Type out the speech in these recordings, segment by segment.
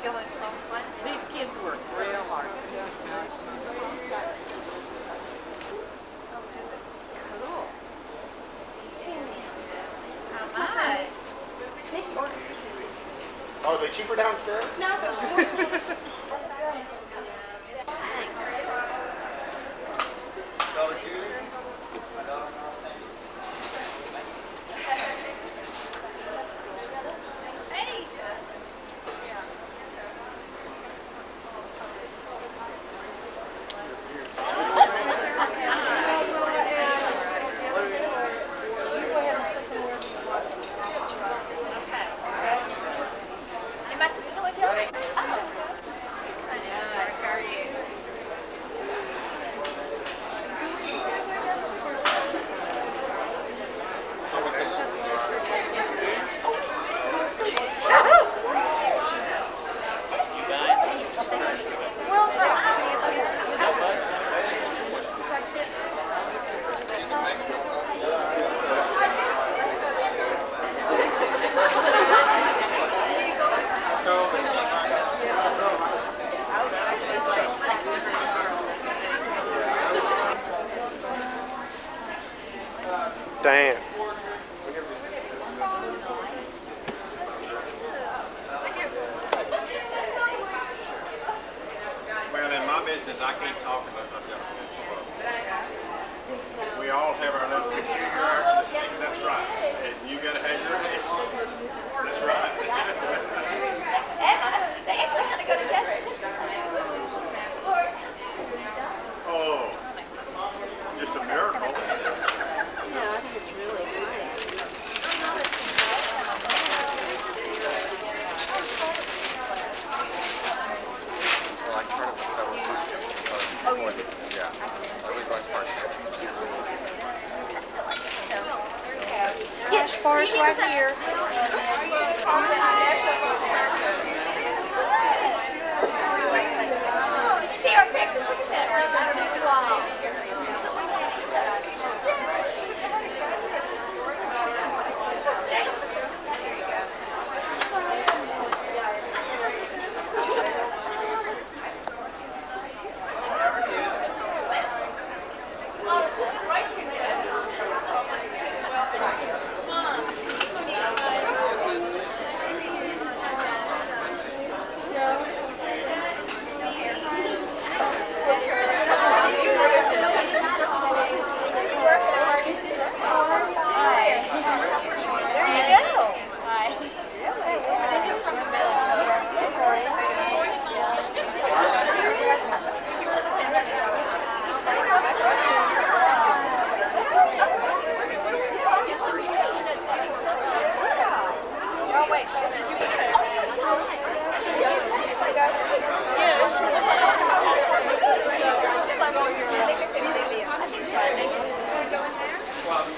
These kids work real hard. Cool. How nice. Oh, are they cheaper downstairs? No, thanks. Damn. Well, in my business, I can't talk unless I've got a pencil up. We all have our little picture here. That's right. And you got to have your hands. That's right. They actually kind of go together. Oh, just a miracle. No, I think it's really nice. Well, I started with several questions. Oh, you did? Yeah. I always like partnerships. Yes, bars right here. Did you see our pictures? Look at that. Wow.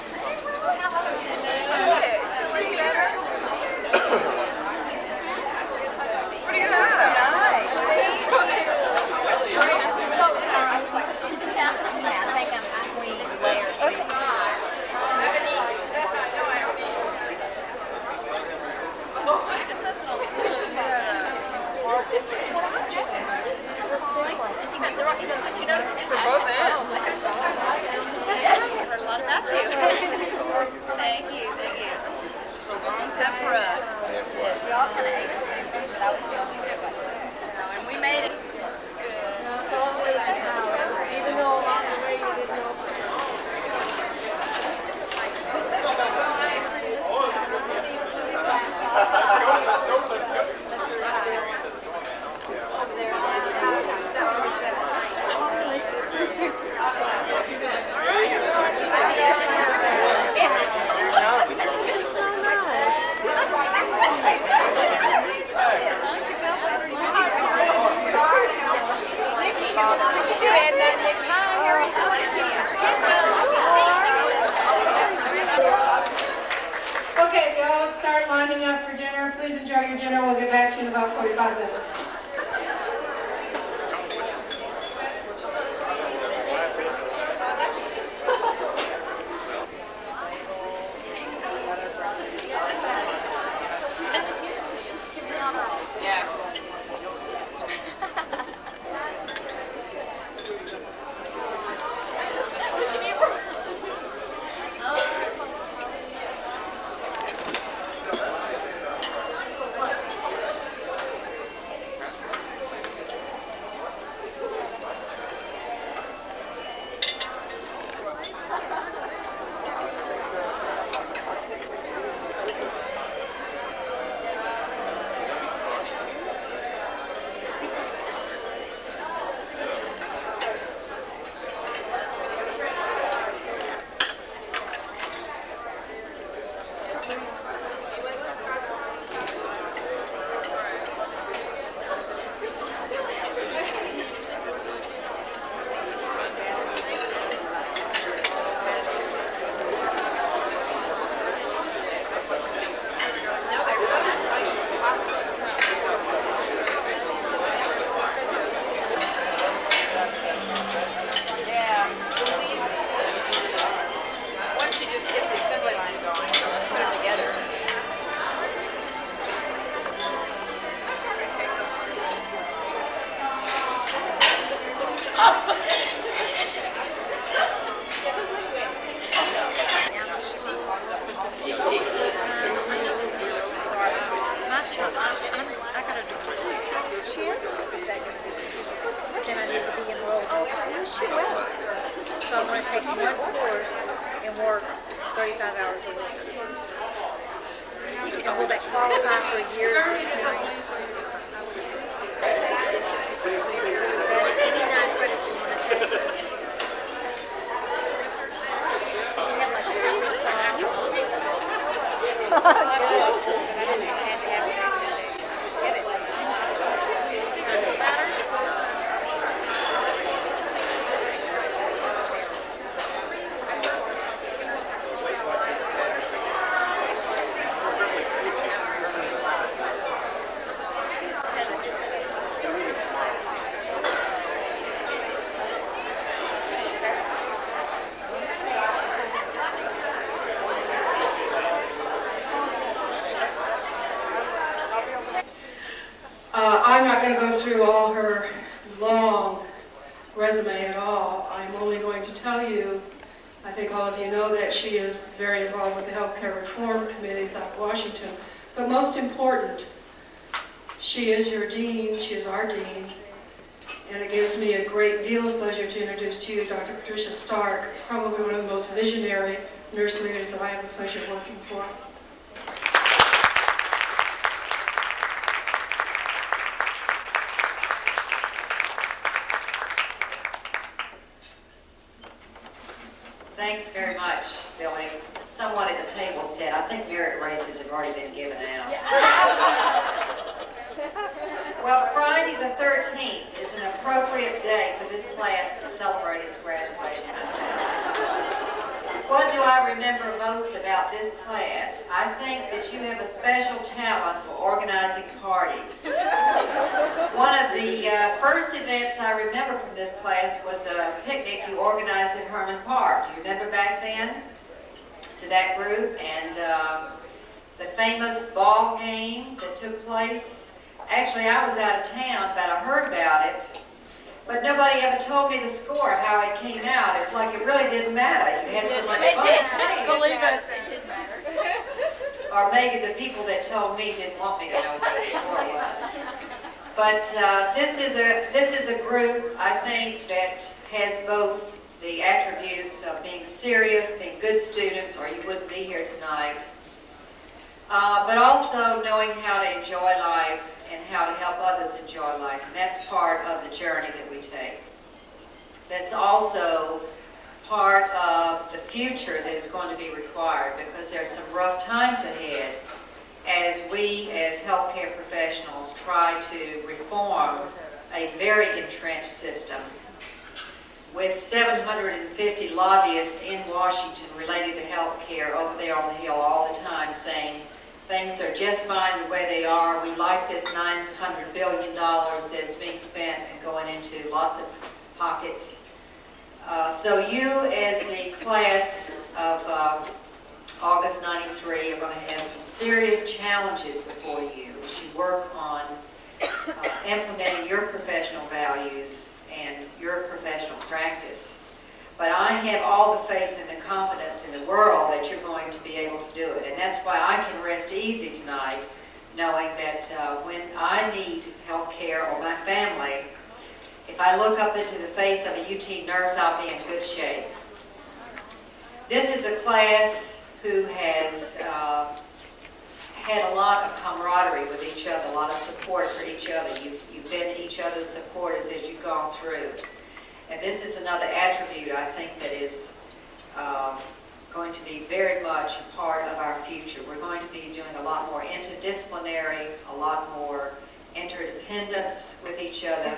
Please enjoy your dinner. We'll get back to you in about 45 minutes. Yeah. I got a degree. Chin? Is that going to be then I need to be enrolled in something. She will. So I'm going to take one course and work 35 hours a week. So will that qualify for a year's experience? Is that any 9 credits you want to take? You have like 3 weeks off. I'm not going to go through all her long resume at all. I'm only going to tell you, I think all of you know that she is very involved with the healthcare reform committees out of Washington. But most important, she is your dean, she is our dean, and it gives me a great deal of pleasure to introduce to you Dr. Patricia Stark, probably one of the most visionary nurse leaders that I have the pleasure of working for. Thanks very much, Billy. Someone at the table said, I think merit raises have already been given out. Well, Friday the 13th is an appropriate day for this class to celebrate its graduation. What do I remember most about this class? I think that you have a special talent for organizing parties. One of the first events I remember from this class was a picnic you organized at Herman Park. Do you remember back then? To that group, and the famous ball game that took place. Actually, I was out of town, but I heard about it. But nobody ever told me the score, how it came out. It was like it really didn't matter. You had so much fun. Believe us, it didn't matter. Or maybe the people that told me didn't want me to know what the score was. But this is a group, I think, that has both the attributes of being serious, being good students, or you wouldn't be here tonight, but also knowing how to enjoy life and how to help others enjoy life. And that's part of the journey that we take. That's also part of the future that is going to be required, because there's some rough times ahead as we, as healthcare professionals, try to reform a very entrenched system with 750 lobbyists in Washington related to health care over there on the Hill all the time saying things are just fine the way they are. We like this $900 billion that is being spent and going into lots of pockets. So you, as the class of August '93, are going to have some serious challenges before you as you work on implementing your professional values and your professional practice. But I have all the faith and the confidence in the world that you're going to be able to do it. And that's why I can rest easy tonight, knowing that when I need health care or my family, if I look up into the face of a UT nurse, I'll be in good shape. This is a class who has had a lot of camaraderie with each other, a lot of support for each other. You've been each other's supporters as you've gone through. And this is another attribute, I think, that is going to be very much a part of our future. We're going to be doing a lot more interdisciplinary, a lot more interdependence with each other,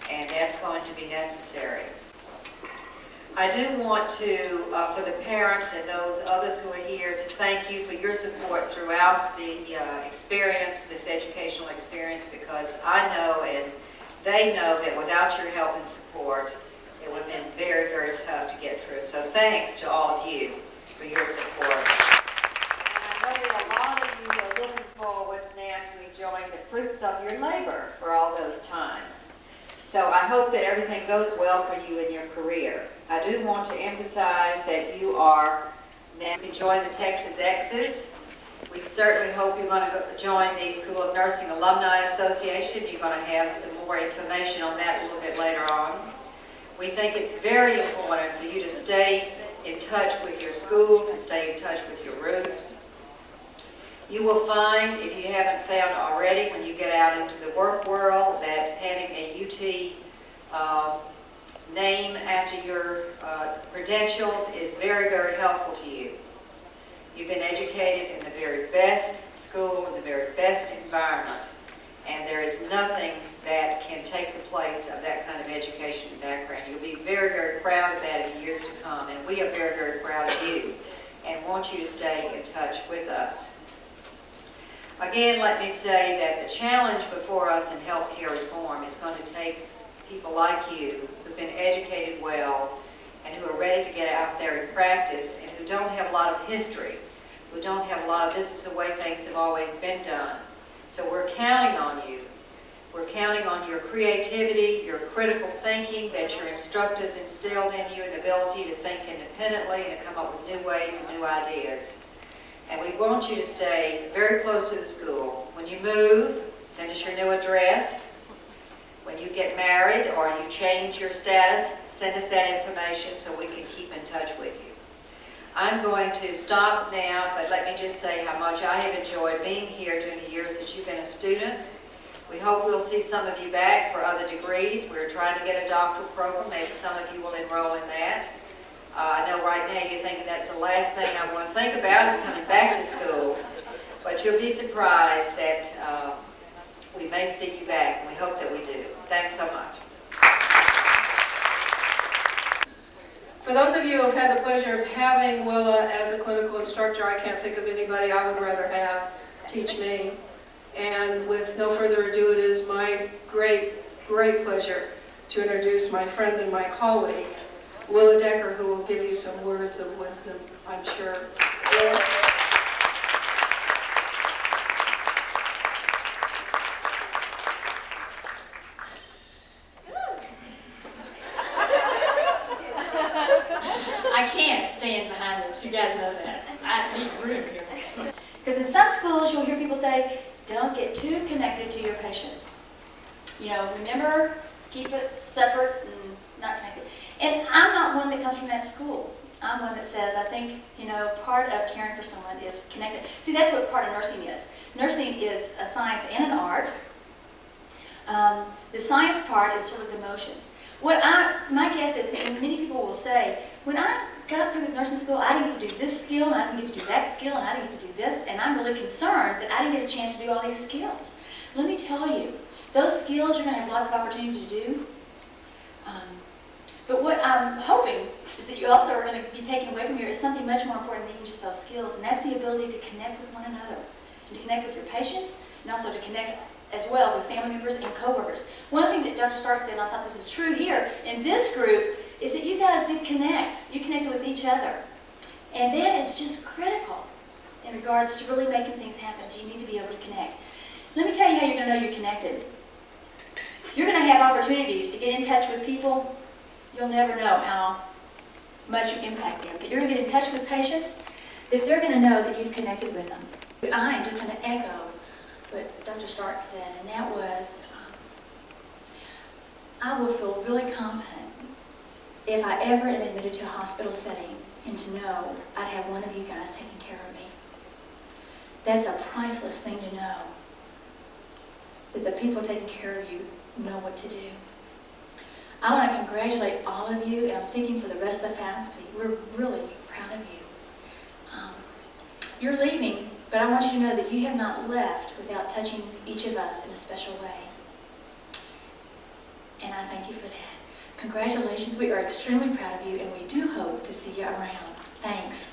and that's going to be necessary. I do want to, for the parents and those others who are here, to thank you for your support throughout the experience, this educational experience, because I know and they know that without your help and support, it would have been very, very tough to get through. So thanks to all of you for your support. And I know that a lot of you are looking forward now to enjoying the fruits of your labor for all those times. So I hope that everything goes well for you in your career. I do want to emphasize that you are now enjoying the Texas X's, We certainly hope you're going to join the School of Nursing Alumni Association. You're going to have some more information on that a little bit later on. We think it's very important for you to stay in touch with your school, to stay in touch with your roots. You will find, if you haven't found already, when you get out into the work world, that having a UT name after your credentials is very, very helpful to you. You've been educated in the very best school, in the very best environment, and there is nothing that can take the place of that kind of education and background. You'll be very, very proud of that in years to come, and we are very, very proud of you and want you to stay in touch with us. Again, let me say that the challenge before us in healthcare reform is going to take people like you who've been educated well and who are ready to get out there and practice and who don't have a lot of history, who don't have a lot of this is the way things have always been done. So we're counting on you. We're counting on your creativity, your critical thinking that your instructors instilled in you, and the ability to think independently and to come up with new ways and new ideas. And we want you to stay very close to the school. When you move, send us your new address. When you get married or you change your status, send us that information so we can keep in touch with you. I'm going to stop now, but let me just say how much I have enjoyed being here during the years that you've been a student. We hope we'll see some of you back for other degrees. We're trying to get a doctoral program. Maybe some of you will enroll in that. I know right now you're thinking that's the last thing I want to think about is coming back to school, but you'll be surprised that we may see you back, and we hope that we do. Thanks so much. For those of you who have had the pleasure of having Willa as a clinical instructor, I can't think of anybody I would rather have teach me. And with no further ado, it is my great pleasure to introduce my friend and my colleague, Willa Decker, who will give you some words of wisdom, I'm sure. I can't stand behind this. You guys know that. I need room here. Because in some schools, you'll hear people say, don't get too connected to your patients. You know, remember, keep it separate and not connected. And I'm not one that comes from that school. I'm one that says, I think, you know, part of caring for someone is connected. See, that's what part of nursing is. Nursing is a science and an art. The science part is sort of the emotions. My guess is that many people will say, when I got through with nursing school, I didn't get to do this skill, and I didn't get to do that skill, and I didn't get to do this, and I'm really concerned that I didn't get a chance to do all these skills. Let me tell you, those skills you're going to have lots of opportunity to do. But what I'm hoping is that you also are going to be taken away from here is something much more important than even just those skills, and that's the ability to connect with one another, and to connect with your patients, and also to connect as well with family members and coworkers. One thing that Dr. Stark said, and I thought this is true here, in this group, is that you guys did connect. You connected with each other. And that is just critical in regards to really making things happen, so you need to be able to connect. Let me tell you how you're going to know you're connected. You're going to have opportunities to get in touch with people. You'll never know how much you impact them. But you're going to get in touch with patients that they're going to know that you've connected with them. I am just going to echo what Dr. Stark said, and that was, I will feel really confident if I ever am admitted to a hospital setting and to know I'd have one of you guys taking care of me. That's a priceless thing to know, that the people taking care of you know what to do. I want to congratulate all of you, and I'm speaking for the rest of the faculty. We're really proud of you. You're leaving, but I want you to know that you have not left without touching each of us in a special way. And I thank you for that. Congratulations. We are extremely proud of you, and we do hope to see you around. Thanks.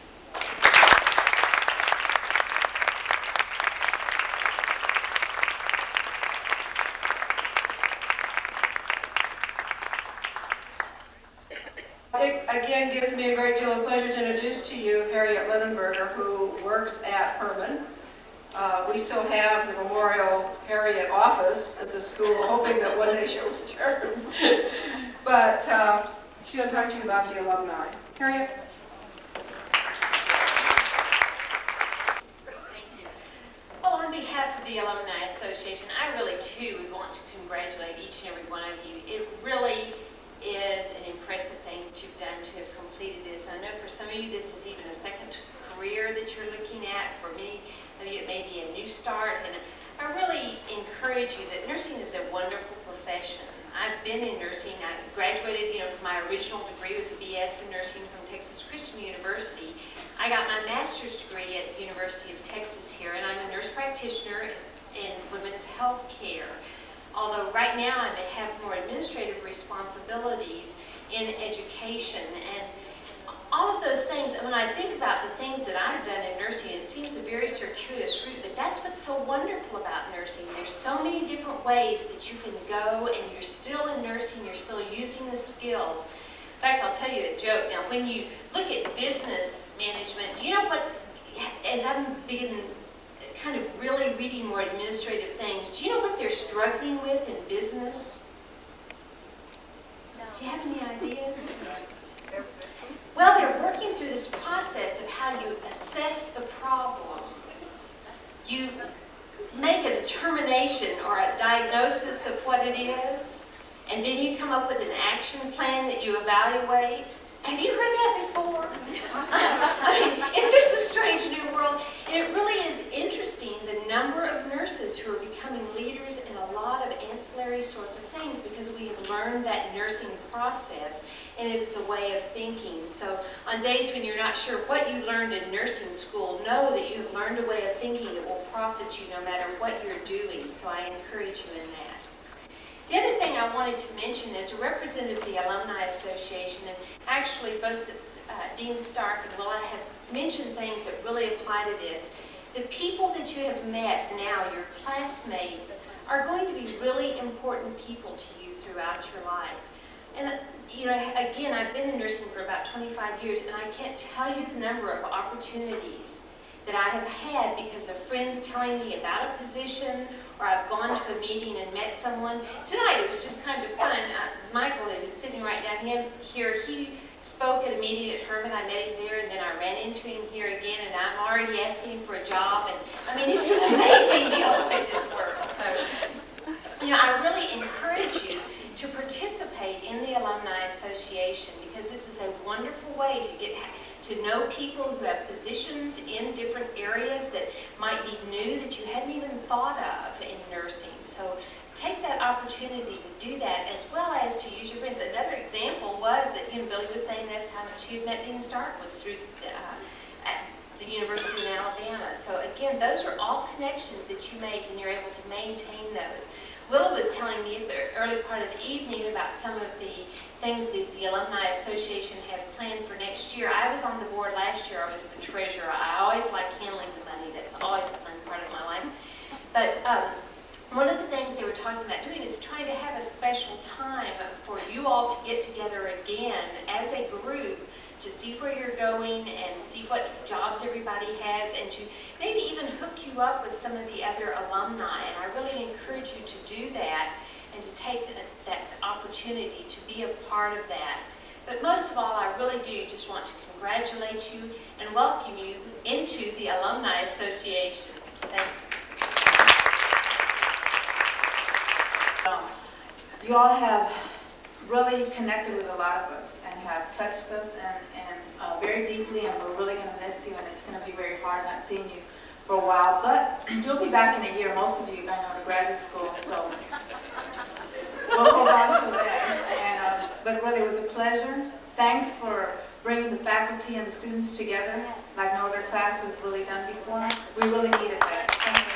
It again gives me a great deal of pleasure to introduce to you Harriet Lindenberger, who works at Herman. We still have the Memorial Harriet office at the school, hoping that one day she'll return. But she's going to talk to you about the alumni. Harriet? Thank you. the Alumni Association, I really too would want to congratulate each and every one of you. It really is an impressive thing that you've done to have completed this. I know for some of you this is even a second career that you're looking at. For many of you it may be a new start, and I really encourage you that nursing is a wonderful profession. I've been in nursing. I graduated, from my original degree was a BS in nursing from Texas Christian University. I got my master's degree at the University of Texas here, and I'm a nurse practitioner in women's health care. Although right now I may have more administrative responsibilities in education, and all of those things, and when I think about the things that I've done in nursing, it seems a very circuitous route, but that's what's so wonderful about nursing. There's so many different ways that you can go, and you're still in nursing, you're still using the skills. In fact, I'll tell you a joke. Now, when you look at business management, do you know what, as I'm beginning kind of really reading more administrative things, do you know what they're struggling with in business? Do you have any ideas? Well, they're working through this process of how you assess the problem. You make a determination or a diagnosis of what it is, and then you come up with an action plan that you evaluate. Have you heard that before? I mean, is this a strange new world? And it really is interesting, the number of nurses who are becoming leaders in a lot of ancillary sorts of things, because we have learned that nursing process, and it's a way of thinking. So on days when you're not sure what you learned in nursing school, know that you have learned a way of thinking that will profit you no matter what you're doing. So I encourage you in that. The other thing I wanted to mention is a representative of the Alumni Association, and actually both Dean Stark and Willa have mentioned things that really apply to this. The people that you have met now, your classmates, are going to be really important people to you throughout your life. And again, I've been in nursing for about 25 years, and I can't tell you the number of opportunities that I have had because of friends telling me about a position, or I've gone to a meeting and met someone. Tonight it was just kind of fun. Michael, who's sitting right down here, he spoke at a meeting at Herman. I met him there, and then I ran into him here again, and I'm already asking him for a job. And I mean, it's an amazing deal the way this works. So, I really encourage you to participate in the Alumni Association, because this is a wonderful way to get to know people who have positions in different areas that might be new that you hadn't even thought of in nursing. So take that opportunity to do that, as well as to use your friends. Another example was that, Billy was saying that's how she had met Dean Stark, was through at the University in Alabama. So again, those are all connections that you make, and you're able to maintain those. Willa was telling me at the early part of the evening about some of the things that the Alumni Association has planned for next year. I was on the board last year. I was the treasurer. I always like handling the money. That's always a fun part of my life. But one of the things they were talking about doing is trying to have a special time for you all to get together again as a group to see where you're going and see what jobs everybody has, and to maybe even hook you up with some of the other alumni. And I really encourage you to do that and to take that opportunity to be a part of that. But most of all, I really do just want to congratulate you and welcome you into the Alumni Association. Thank you. You all have really connected with a lot of us and have touched us and very deeply, and we're really going to miss you, and it's going to be very hard not seeing you for a while. But you'll be back in a year. Most of you, I know, to graduate school, so we'll hold on to that. But really, it was a pleasure. Thanks for bringing the faculty and the students together like no other class has really done before. We really needed that. Thank you.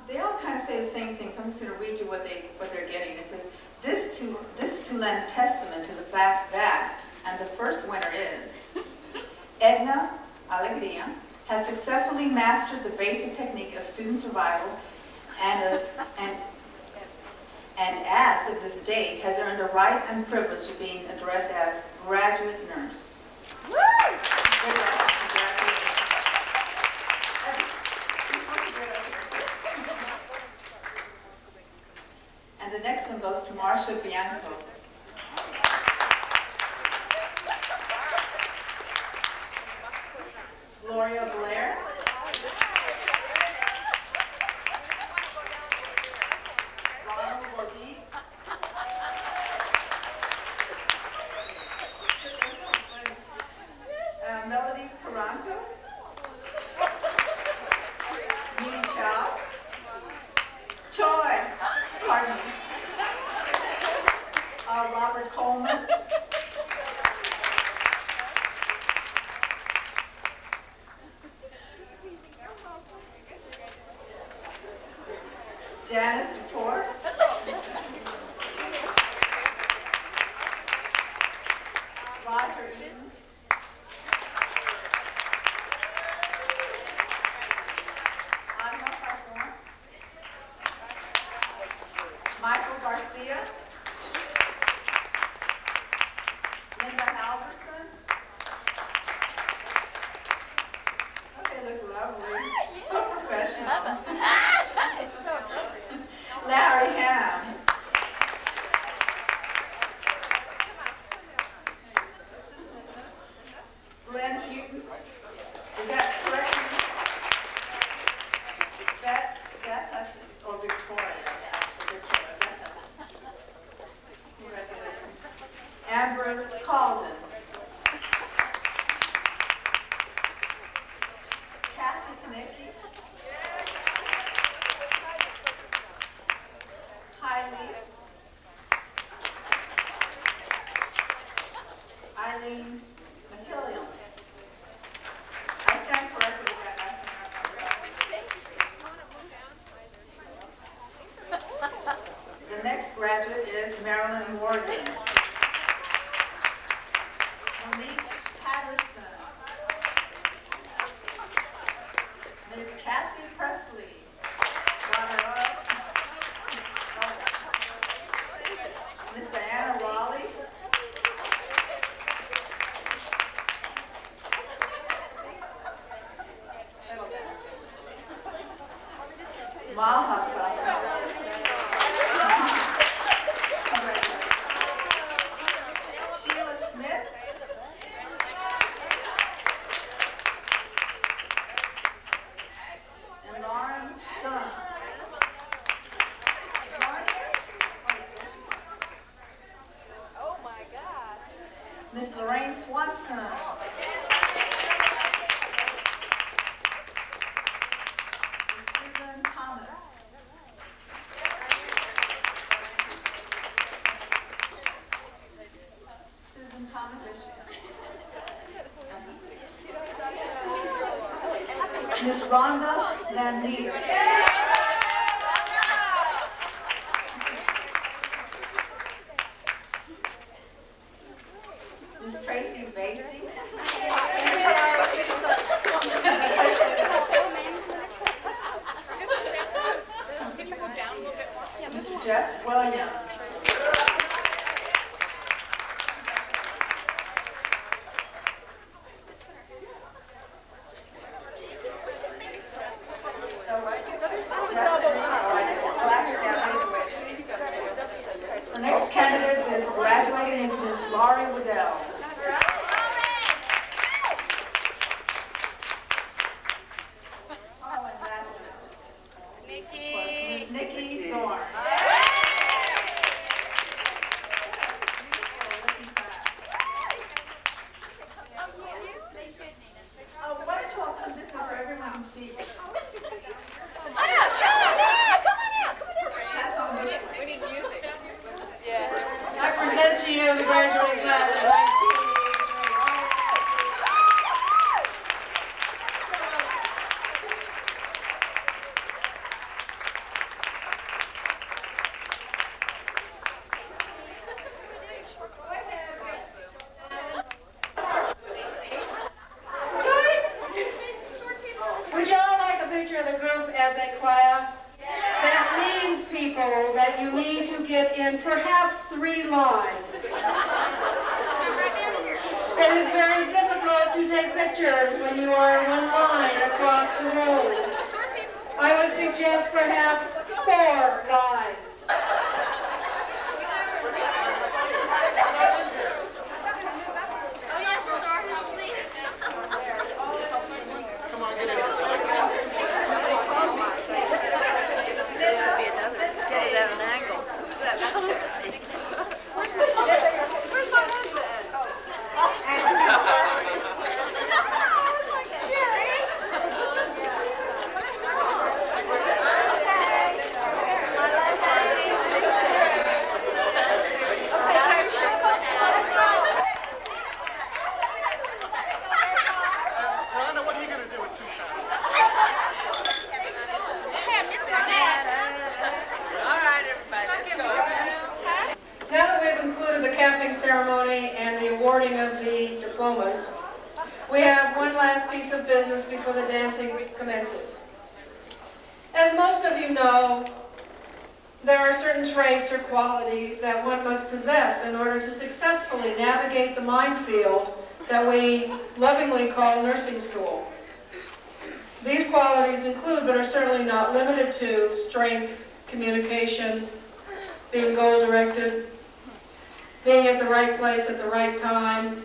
They all kind of say the same thing, so I'm just going to read you what they're getting. It says, this is to lend testament to the fact that, and the first winner is, Edna Alegria has successfully mastered the basic technique of student survival, and as of this date has earned the right and privilege of being addressed as graduate nurse. Woo! And the next one goes to Marcia Bianco. Gloria Blair. Ronald Bodie. Melody Caranto. Yi Chow. Choi. Pardon me. Robert Coleman. Janice Force. Roger Eaton. Anna Hawthorne. Michael Garcia. Linda Halverson. Oh, they look lovely. So professional. Larry Ham. Glenn Houghton. Is that correct? Beth Hutchins, or Victoria, actually, Victoria. Congratulations. Amber Calden. Kathy Konecki. Heidi. Eileen McKillian. I stand corrected with that last name. The next graduate is Marilyn Morgan. Monique Patterson. Ms. Kathy Presley. Daughter of Mr. Anna Raleigh. Maha. Sheila Smith. And Lauren Sun. Oh my gosh. Miss Lorraine Swanson. Susan Thomas. Susan Thomas. Miss Rhonda Van Meter. Miss Tracy Basie. Mr. Jeff Williams. The next candidate is graduating is Miss Laurie Waddell. Oh, and that's Miss Nikki Zorn. Oh, why don't you all come this way so everyone can see? That's on this way. We need music. I present to you the graduating class of 1983. Would y'all like a picture of the group as a class? That means, people, that you need to get in perhaps 3 lines. It is very difficult to take pictures when you are in 1 line across the room. I would suggest perhaps 4 lines. of business before the dancing commences. As most of you know, there are certain traits or qualities that one must possess in order to successfully navigate the minefield that we lovingly call nursing school. These qualities include, but are certainly not limited to, strength, communication, being goal-directed, being at the right place at the right time,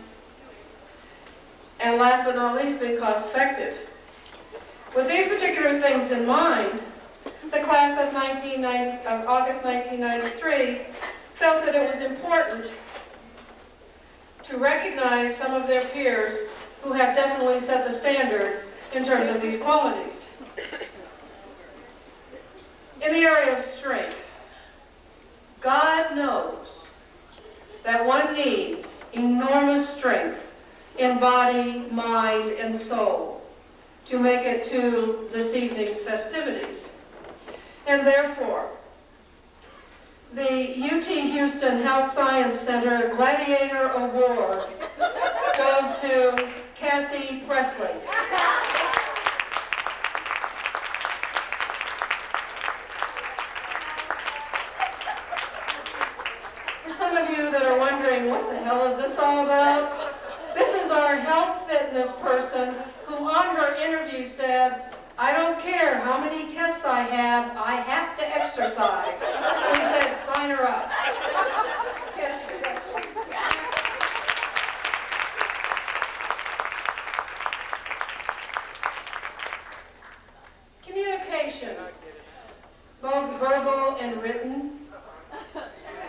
and last but not least, being cost-effective. With these particular things in mind, the class of August 1993 felt that it was important to recognize some of their peers who have definitely set the standard in terms of these qualities. In the area of strength, God knows that one needs enormous strength in body, mind, and soul to make it to this evening's festivities. And therefore, the UT Houston Health Science Center Gladiator Award goes to Cassie Presley. For some of you that are wondering, what the hell is this all about? This is our health fitness person who on her interview said, I don't care how many tests I have to exercise. We said, sign her up. Communication, both verbal and written,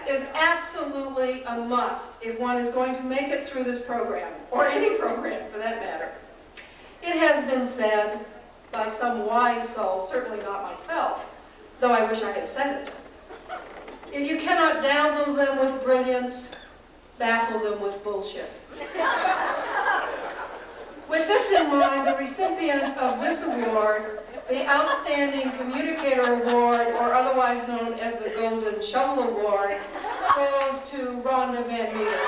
is absolutely a must if one is going to make it through this program, or any program for that matter. It has been said by some wise soul, certainly not myself, though I wish I had said it. If you cannot dazzle them with brilliance, baffle them with bullshit. With this in mind, the recipient of this award, the Outstanding Communicator Award, or otherwise known as the Golden Shovel Award, goes to Rhonda Van Meter.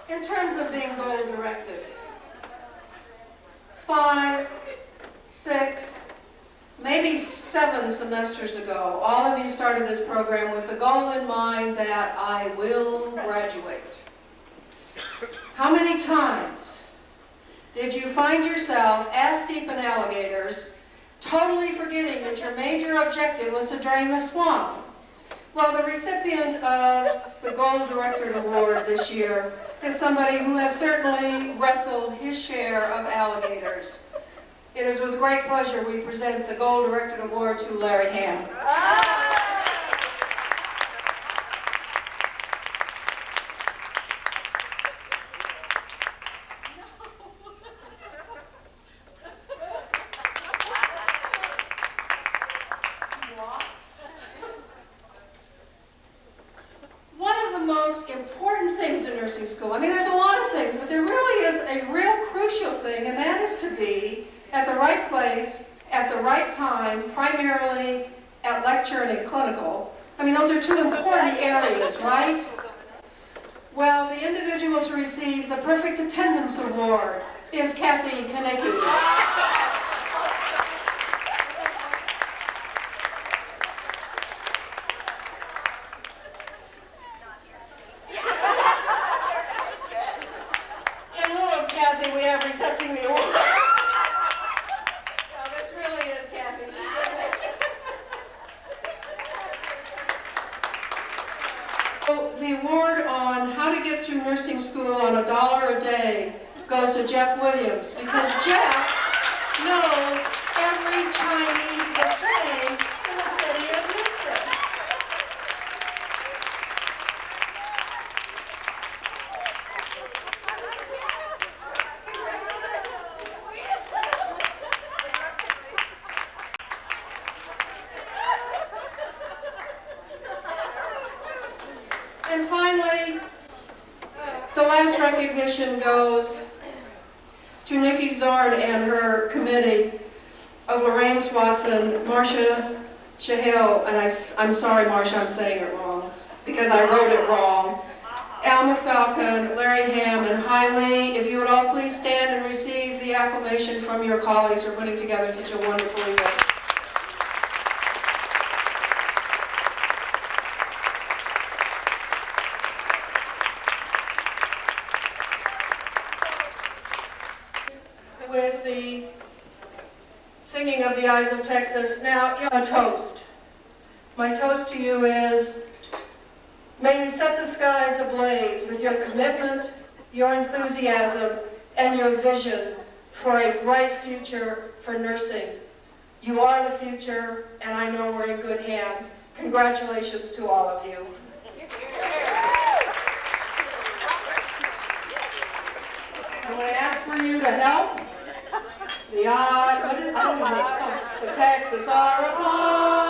In terms of being goal-directed, 5, 6, maybe 7 semesters ago, all of you started this program with the goal in mind that I will graduate. How many times did you find yourself ass deep in alligators, totally forgetting that your major objective was to drain the swamp? Well, the recipient of the Gold Directorate Award this year is somebody who has certainly wrestled his share of alligators. It is with great pleasure we present the Gold Directorate Award to Larry Ham. Most important things in nursing school. I mean, there's a lot of things, but there really is a real crucial thing, and that is to be at the right place, at the right time, primarily at lecture and in clinical. I mean, those are two important areas, right? Well, the individual to receive the Perfect Attendance Award is Kathy Kanecki. We have accepting the award. Well, this really is Kathy. So the award on how to get through nursing school on $1 a day goes to Jeff Williams, because Jeff knows every Chinese buffet in the city of Houston. And finally, the last recognition goes to Nikki Zorn and her committee of Lorraine Swatson, Marcia Shahel, and I'm sorry, Marcia, I'm saying it wrong, because I wrote it wrong. Alma Falcon, Larry Ham, and Hailey, if you would all please stand and receive the acclamation from your colleagues for putting together such a wonderful event. With the singing of the Eyes of Texas. Now, a toast. My toast to you is, may you set the skies ablaze with your commitment, your enthusiasm, and your vision for a bright future for nursing. You are the future, and I know we're in good hands. Congratulations to all of you. I'm going to ask for you to help. The Texas are upon